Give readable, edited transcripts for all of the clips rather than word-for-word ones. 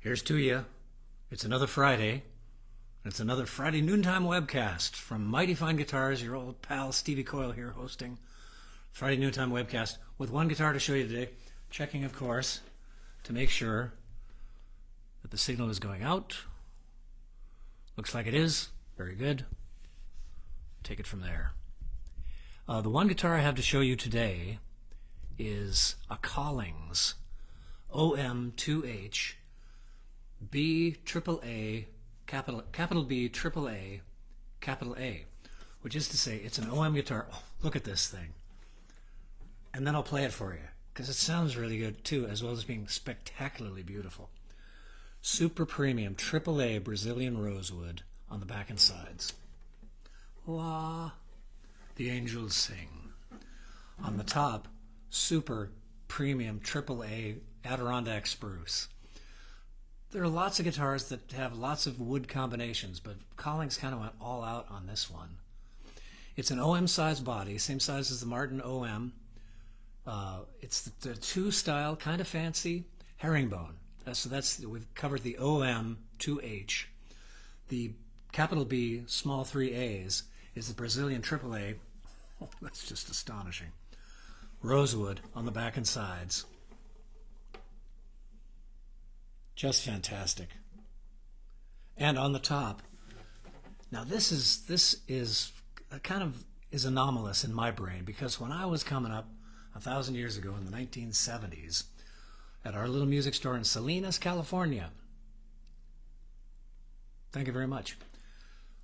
Here's to you. It's another Friday. It's another Friday noontime webcast from Mighty Fine Guitars. Your old pal Stevie Coyle here hosting Friday noontime webcast with one guitar to show you today. Checking, of course, to make sure that the signal is going out. Looks like it is. Very good. Take it from there. The one guitar I have to show you today is a Collings OM2H B triple A capital B triple A capital A, which is to say it's an OM guitar. Oh, look at this thing. And then I'll play it for you because it sounds really good too, as well as being spectacularly beautiful. Super premium triple A Brazilian rosewood on the back and sides. La, the angels sing. On the top, super premium triple A Adirondack spruce. There are lots of guitars that have lots of wood combinations, but Collings kind of went all out on this one. It's an OM size body, same size as the Martin OM. It's the two style, kind of fancy, herringbone. We've covered the OM2H. The capital B, small 3 A's is the Brazilian triple A. Oh, that's just astonishing. Rosewood on the back and sides. Just fantastic. And on the top, now this is anomalous in my brain, because when I was coming up 1,000 years ago in the 1970s at our little music store in Salinas, California, thank you very much,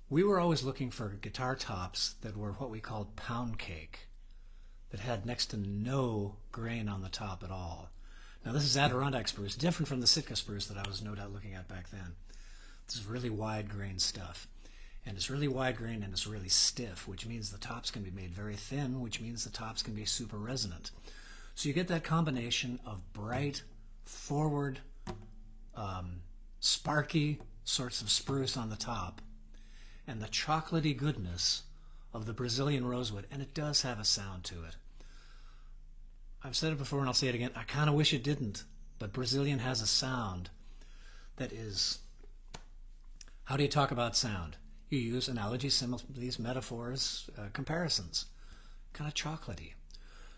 we were always looking for guitar tops that were what we called pound cake, that had next to no grain on the top at all. Now this is Adirondack spruce, different from the Sitka spruce that I was no doubt looking at back then. This is really wide grain stuff. And it's really wide grain and it's really stiff, which means the tops can be made very thin, which means the tops can be super resonant. So you get that combination of bright, forward, sparky sorts of spruce on the top, and the chocolatey goodness of the Brazilian rosewood, and it does have a sound to it. I've said it before and I'll say it again, I kind of wish it didn't, but Brazilian has a sound that is, how do you talk about sound? You use analogies, similes, metaphors, comparisons, kind of chocolatey.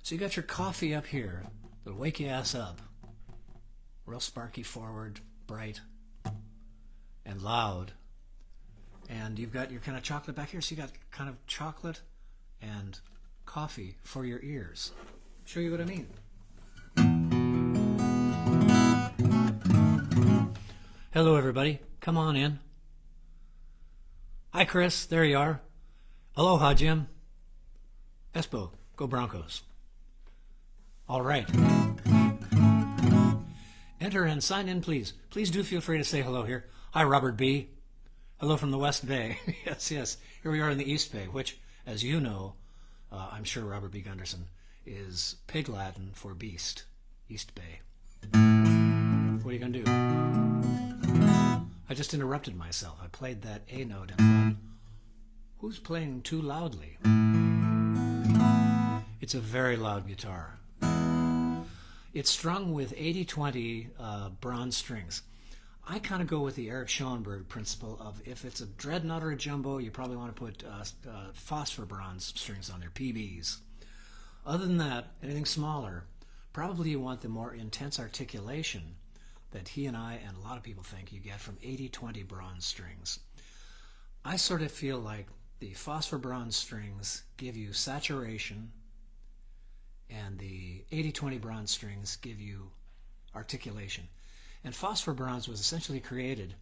So you got your coffee up here that'll wake your ass up, real sparky forward, bright, and loud. And you've got your kind of chocolate back here, so you got kind of chocolate and coffee for your ears. Show you what I mean. Hello everybody, come on in. Hi Chris, there you are. Aloha Jim. Espo, go Broncos. All right. Enter and sign in please. Please do feel free to say hello here. Hi Robert B. Hello from the West Bay. Yes. Here we are in the East Bay, which, as you know, I'm sure Robert B. Gunderson, is Pig Latin for beast. East Bay. What are you going to do? I just interrupted myself. I played that A note and thought, who's playing too loudly? It's a very loud guitar. It's strung with 80-20 bronze strings. I kind of go with the Eric Schoenberg principle of, if it's a dreadnought or a jumbo, you probably want to put phosphor bronze strings on there, PBs. Other than that, anything smaller, probably you want the more intense articulation that he and I and a lot of people think you get from 80-20 bronze strings. I sort of feel like the phosphor bronze strings give you saturation and the 80-20 bronze strings give you articulation. And phosphor bronze was essentially created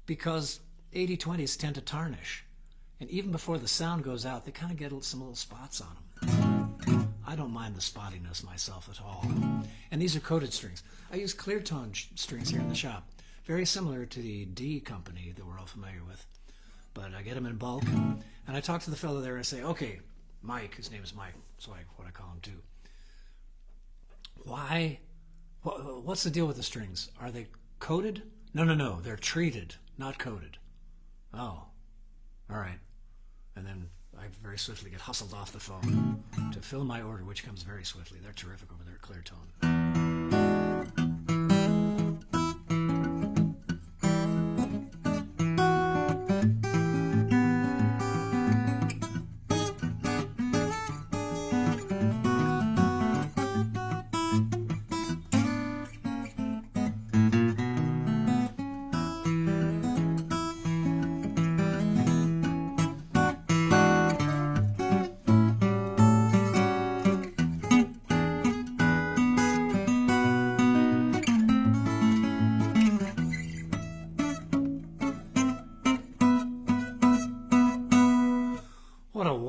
because 80-20s tend to tarnish. And even before the sound goes out, they kind of get some little spots on them. I don't mind the spottiness myself at all. And these are coated strings. I use clear tone strings here in the shop, very similar to the D company that we're all familiar with. But I get them in bulk, and I talk to the fellow there and I say, okay, Mike, his name is Mike, so what I call him too. What's the deal with the strings? Are they coated? No, they're treated, not coated. Oh, all right. And then I very swiftly get hustled off the phone to fill my order, which comes very swiftly. They're terrific over there at Clear Tone.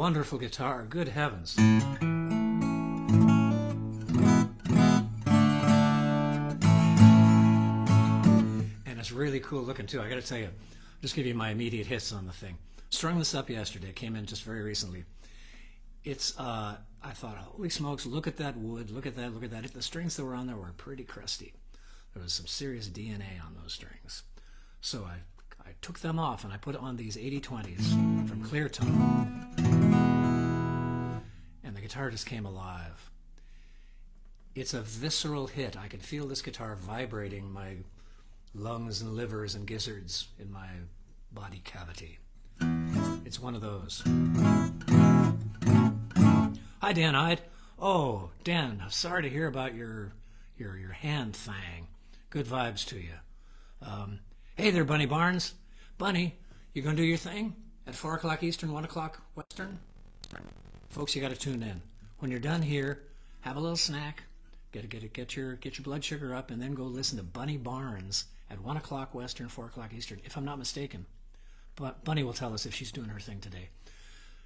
wonderful guitar. Good heavens. And it's really cool looking too. I got to tell you, just give you my immediate hits on the thing. Strung this up yesterday. Came in just very recently. It's I thought, holy smokes, look at that wood, look at that, look at that. The strings that were on there were pretty crusty. There was some serious DNA on those strings. So I took them off and I put on these 8020s from Clear Tone. And the guitar just came alive. It's a visceral hit. I could feel this guitar vibrating my lungs and livers and gizzards in my body cavity. It's one of those. Hi, Dan Hyde. Oh, Dan, sorry to hear about your hand thing. Good vibes to you. Hey there, Bunny Barnes. Bunny, you gonna do your thing at 4 o'clock Eastern, 1 o'clock Western? Folks, you got to tune in. When you're done here, have a little snack, get your blood sugar up, and then go listen to Bunny Barnes at 1 o'clock Western, 4 o'clock Eastern, if I'm not mistaken. But Bunny will tell us if she's doing her thing today.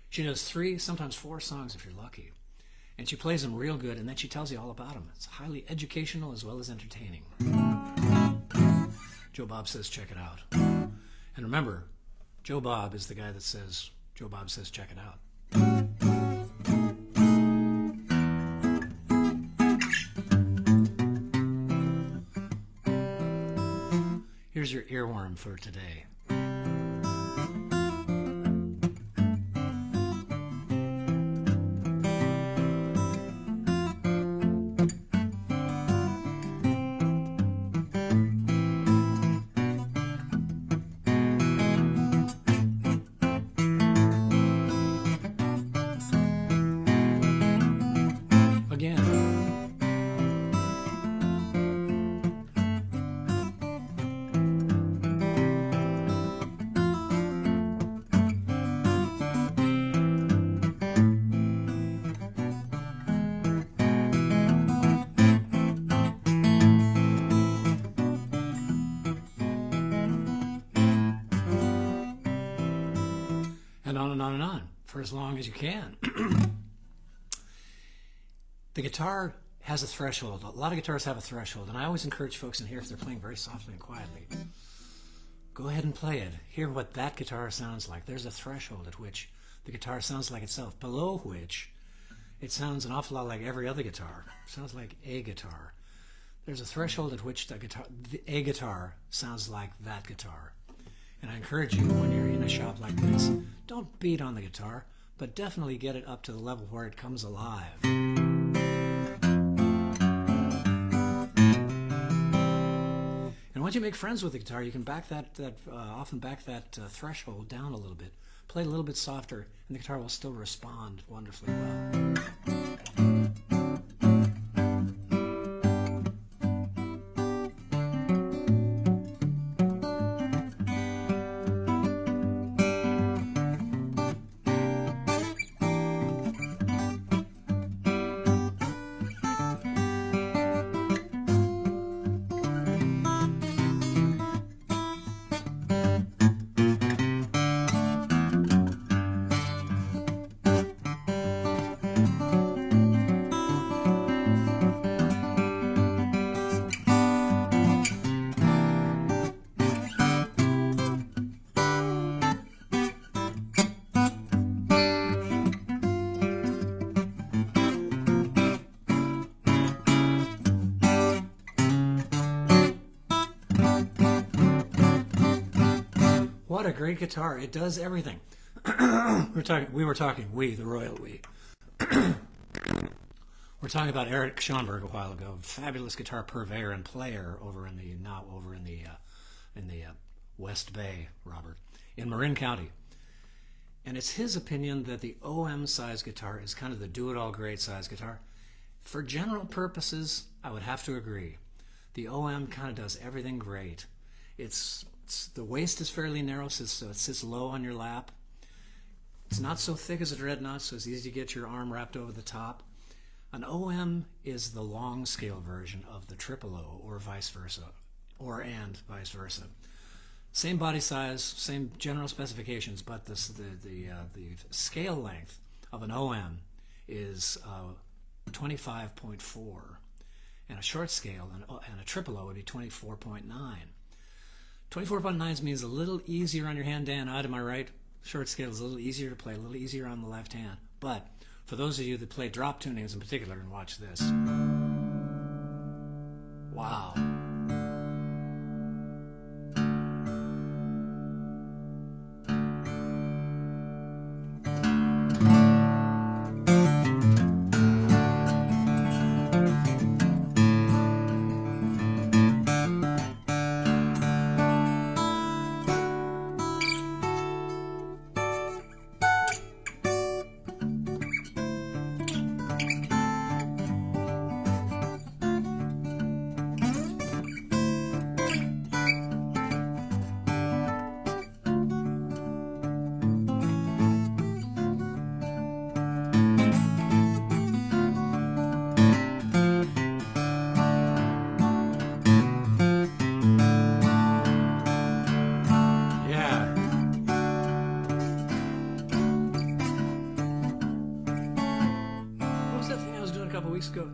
She does 3, sometimes 4 songs if you're lucky. And she plays them real good, and then she tells you all about them. It's highly educational as well as entertaining. Joe Bob says check it out. And remember, Joe Bob is the guy that says, Joe Bob says check it out. Here's your earworm for today. And on and on and on for as long as you can. The guitar has a threshold. A lot of guitars have a threshold, and I always encourage folks in here, if they're playing very softly and quietly, go ahead and play it. Hear what that guitar sounds like. There's a threshold at which the guitar sounds like itself, below which it sounds an awful lot like every other guitar. It sounds like a guitar. There's a threshold at which a guitar sounds like that guitar. And I encourage you, when you're in a shop like this, don't beat on the guitar, but definitely get it up to the level where it comes alive. And once you make friends with the guitar, you can often back that threshold down a little bit. Play it a little bit softer, and the guitar will still respond wonderfully well. What a great guitar. It does everything. We, the royal we. We're talking about Eric Schoenberg a while ago, fabulous guitar purveyor and player over in the West Bay, Robert, in Marin County. And it's his opinion that the OM size guitar is kind of the do-it-all great size guitar. For general purposes, I would have to agree. The OM kind of does everything great. The waist is fairly narrow, so it sits low on your lap. It's not so thick as a dreadnought, so it's easy to get your arm wrapped over the top. An OM is the long scale version of the triple O, or vice versa, and vice versa. Same body size, same general specifications, but the scale length of an OM is 25.4, and a short scale and a triple O would be 24.9. 24.9 means a little easier on your hand, Dan. Odd, am I right? Short scale is a little easier to play, a little easier on the left hand. But for those of you that play drop tunings in particular, and watch this. Wow. Go.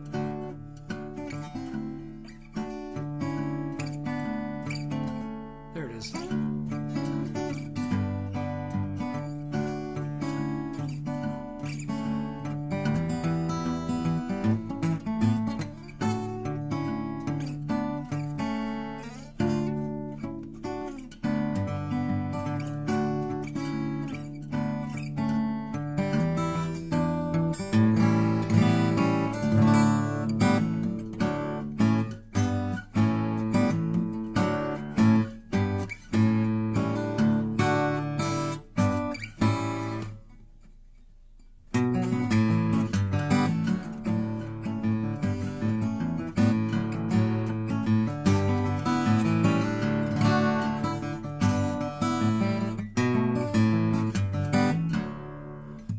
There it is.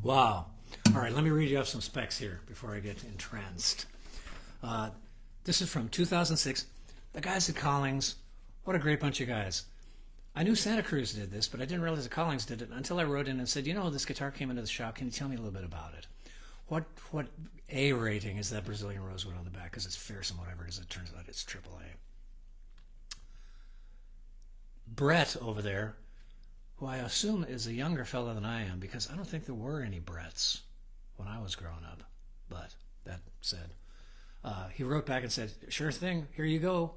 Wow. All right, let me read you off some specs here before I get entranced. This is from 2006. The guys at Collings, what a great bunch of guys. I knew Santa Cruz did this, but I didn't realize that Collings did it until I wrote in and said, you know, this guitar came into the shop. Can you tell me a little bit about it? What A rating is that Brazilian rosewood on the back? Because it's fearsome, whatever it is. It turns out it's AAA. Brett over there, who I assume is a younger fellow than I am, because I don't think there were any Bretts when I was growing up. But that said, he wrote back and said, sure thing, here you go.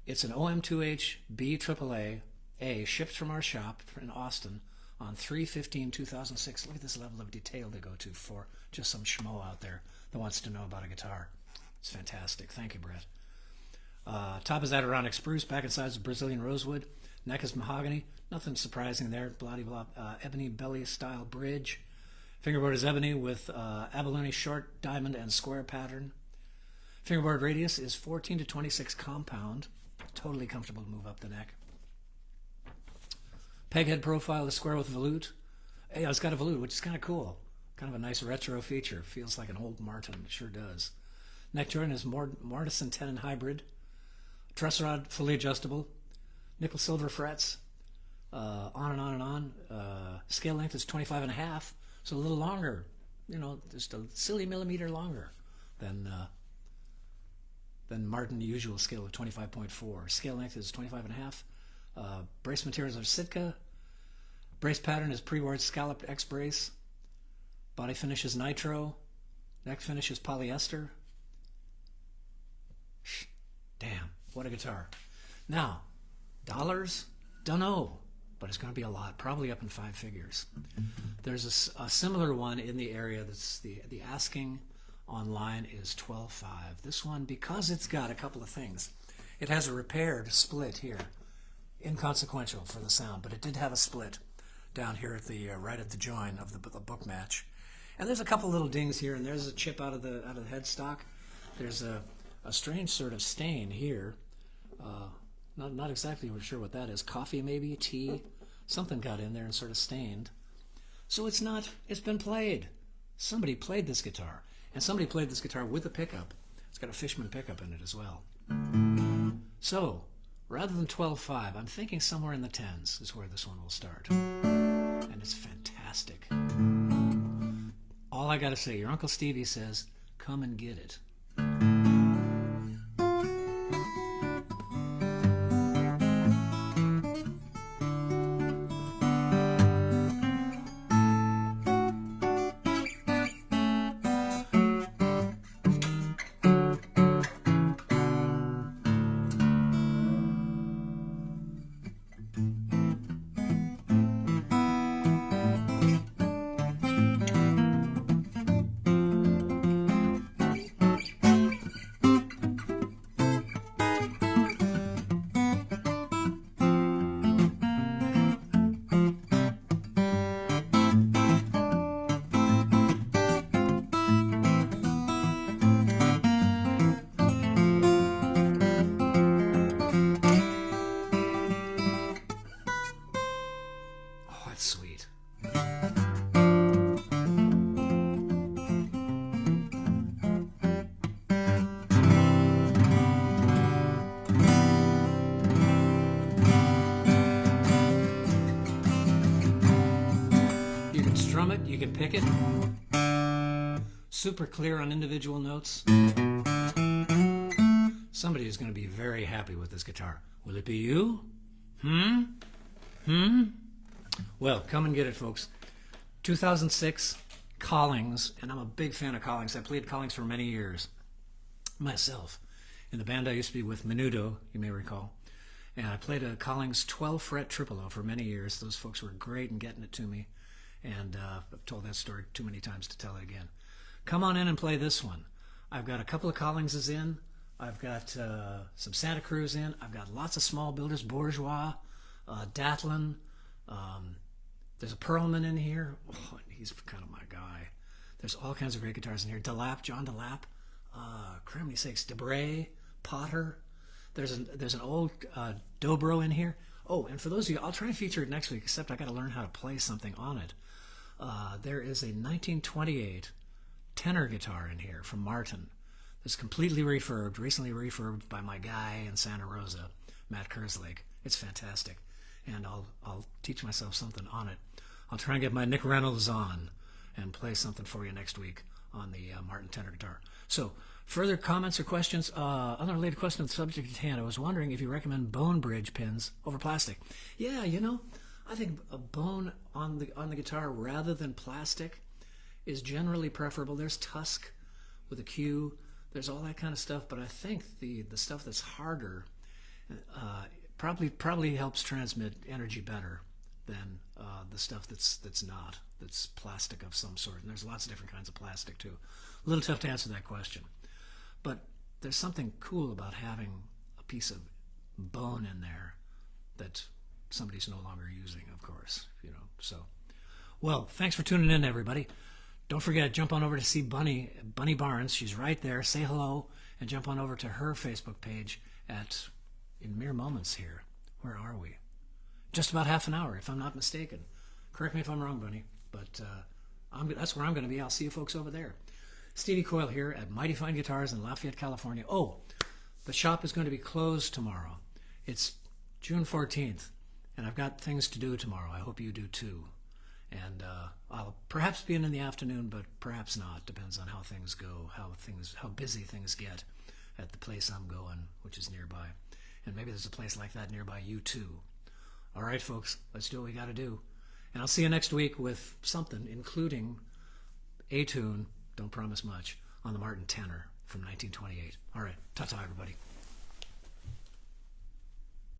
It's an OM2H B AAA A, shipped from our shop in Austin on 3/15/2006. Look at this level of detail they go to for just some schmo out there that wants to know about a guitar. It's fantastic. Thank you, Brett. Top is Adirondack spruce, back and sides of Brazilian rosewood. Neck is mahogany. Nothing surprising there. Blah-de-blah. Ebony belly style bridge. Fingerboard is ebony with abalone short diamond and square pattern. Fingerboard radius is 14 to 26 compound. Totally comfortable to move up the neck. Peghead profile is square with volute. Yeah, it's got a volute, which is kind of cool. Kind of a nice retro feature. Feels like an old Martin. It sure does. Neck joint is Mortison tenon hybrid. Truss rod fully adjustable. Nickel silver frets. On and on and on. Scale length is 25.5, so a little longer. You know, just a silly millimeter longer than Martin usual scale of 25.4. Scale length is 25.5. Brace materials are Sitka. Brace pattern is pre-ward scalloped X-brace. Body finish is nitro. Neck finish is polyester. Damn, what a guitar. Now, dollars? Dunno, but it's going to be a lot, probably up in 5 figures. There's a similar one in the area that's the asking online is $12,500. This one, because it's got a couple of things, it has a repaired split here. Inconsequential for the sound, but it did have a split down here at the right at the join of the book match. And there's a couple little dings here, and there's a chip out of the headstock. There's a strange sort of stain here. Not exactly sure what that is. Coffee maybe, tea, something got in there and sort of stained. So it's been played. Somebody played this guitar, and somebody played this guitar with a pickup. It's got a Fishman pickup in it as well. So rather than 12.5, I'm thinking somewhere in the 10s is where this one will start. And it's fantastic. all I got to say, your Uncle Stevie says, come and get it. Sweet. You can strum it, you can pick it. Super clear on individual notes. Somebody is going to be very happy with this guitar. Will it be you? Well, come and get it, folks. 2006, Collings, and I'm a big fan of Collings. I played Collings for many years myself. In the band I used to be with, Menudo, you may recall. And I played a Collings 12-fret tripolo for many years. Those folks were great in getting it to me. And I've told that story too many times to tell it again. Come on in and play this one. I've got a couple of Collingses in. I've got some Santa Cruz in. I've got lots of small builders, Bourgeois, Datlin. There's a Perlman in here. Oh, he's kind of my guy. There's all kinds of great guitars in here. DeLapp, John DeLapp. Criminy sakes, Debray, Potter. There's an old Dobro in here. Oh, and for those of you, I'll try and feature it next week, except I got to learn how to play something on it. There is a 1928 tenor guitar in here from Martin. That's completely refurbed, recently refurbed by my guy in Santa Rosa, Matt Kerslake. It's fantastic. And I'll teach myself something on it. I'll try and get my Nick Reynolds on and play something for you next week on the Martin tenor guitar. So, further comments or questions? Unrelated question on the subject at hand. I was wondering if you recommend bone bridge pins over plastic. Yeah, you know, I think a bone on the guitar rather than plastic is generally preferable. There's tusk with a Q. There's all that kind of stuff, but I think the stuff that's harder probably helps transmit energy better than the stuff that's plastic of some sort. And there's lots of different kinds of plastic too. A little tough to answer that question, but there's something cool about having a piece of bone in there that somebody's no longer using, of course. You know. So, well, thanks for tuning in, everybody. Don't forget, jump on over to see Bunny Barnes. She's right there. Say hello and jump on over to her Facebook page in mere moments here. Where are we? Just about half an hour, if I'm not mistaken. Correct me if I'm wrong, Bunny, but that's where I'm going to be. I'll see you folks over there. Stevie Coyle here at Mighty Fine Guitars in Lafayette, California. Oh, the shop is going to be closed tomorrow. It's June 14th, and I've got things to do tomorrow. I hope you do too. And I'll perhaps be in the afternoon, but perhaps not. Depends on how things go, how busy things get at the place I'm going, which is nearby. And maybe there's a place like that nearby you too. All right, folks, let's do what we got to do. And I'll see you next week with something, including a tune, don't promise much, on the Martin tenor from 1928. All right, ta-ta, everybody.